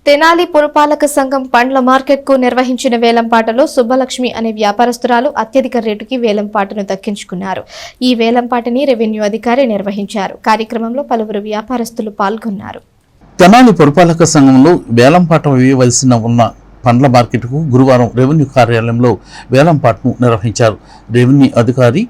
తెనాలి పురపాలక సంఘం పండ్ల మార్కెట్ కు నిర్వహించిన వేలంపాటలో సుబ్బలక్ష్మి అనే వ్యాపారస్తురాలు అత్యధిక రేటుకి వేలంపాటను దక్కించుకున్నారు. ఈ వేలంపాటని రెవెన్యూ అధికారి నిర్వహించారు. కార్యక్రమంలో పలువురు వ్యాపారస్తులు పాల్గొన్నారు. తెనాలి పురపాలక సంఘంలో వేలంపాట వేయవలసిన ఉన్న పండ్ల మార్కెట్కు గురువారం రెవెన్యూ కార్యాలయంలో వేలంపాటను నిర్వహించారు. రెవెన్యూ అధికారి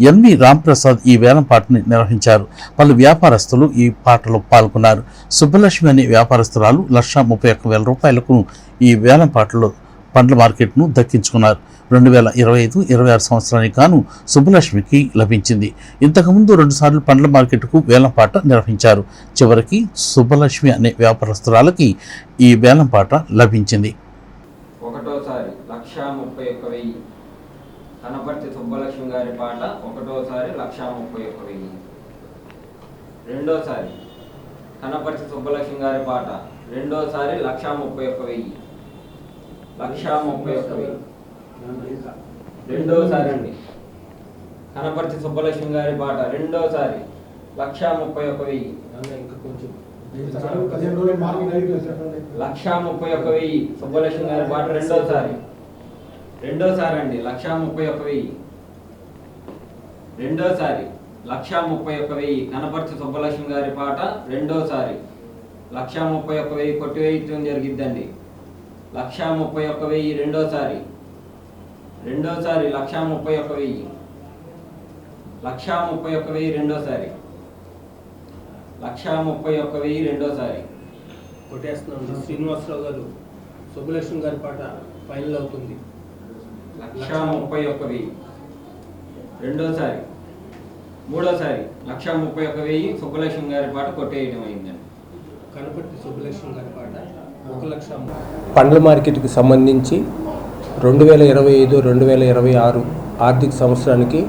ఎంవి రాంప్రసాద్ ఈ వేలంపాటని నిర్వహించారు. పలు వ్యాపారస్తులు ఈ పాటలో పాల్గొన్నారు. సుబ్బలక్ష్మి అనే వ్యాపారస్తురాలు 1,31,000 రూపాయలకు ఈ వేలంపాటలో పండ్ల మార్కెట్ను దక్కించుకున్నారు. 2025-26 సంవత్సరానికి గాను సుబ్బలక్ష్మికి లభించింది. ఇంతకుముందు 2 సార్లు పండ్ల మార్కెట్కు వేలంపాట నిర్వహించారు. చివరికి సుబ్బలక్ష్మి అనే వ్యాపారస్తురాలకి ఈ వేలంపాట లభించింది. ఒకటోసారి 1,31,000 కనపర్తి సుబ్బలక్ష్మి గారి పాట ఒకటోసారి 1,31,000. రెండోసారి కనపర్తి సుబ్బలక్ష్మి గారి పాట రెండోసారి 1,31,000. 1,31,000. రెండోసారి అండి కనపర్తి సుబ్బలక్ష్మి గారి పాట రెండోసారి 1,31,000. 1,31,000 సుబ్బలక్ష్మి గారి పాట రెండోసారి అండి 1,31,000. రెండోసారి 1,31,000 కనపర్తి సుబ్బలక్ష్మి గారి పాట రెండోసారి 1,31,000 కొట్టివేయటం జరిగిద్దండి. 1,31,000 రెండోసారి 1,31,000. 1,31,000 రెండోసారి 1,31,000 రెండోసారి కొట్టేస్తున్నాం. శ్రీనివాసరావు గారు సుబ్బలక్ష్మి గారి పాట ఫైనల్ అవుతుంది. 1,31,000 రెండోసారి. మూడోసారి 1,31,000 సుబ్బలక్ష్మి గారి పాట కొట్టేయడం అయిందండి. కనపర్తి సుబ్బలక్ష్మి గారి పాట 1,00,000. పండ్ల మార్కెట్కి సంబంధించి 2025-2026 ఆర్థిక సంవత్సరానికి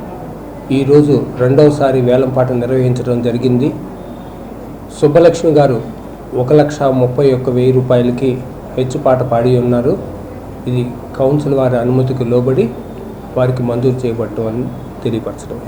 ఈరోజు రెండవసారి వేలంపాట నిర్వహించడం జరిగింది. సుబ్బలక్ష్మి గారు 1,31,000 రూపాయలకి హెచ్చుపాట పాడి ఉన్నారు. ఇది కౌన్సిల్ వారి అనుమతికి లోబడి వారికి మంజూరు చేయబడటం అని తెలియపరచడం.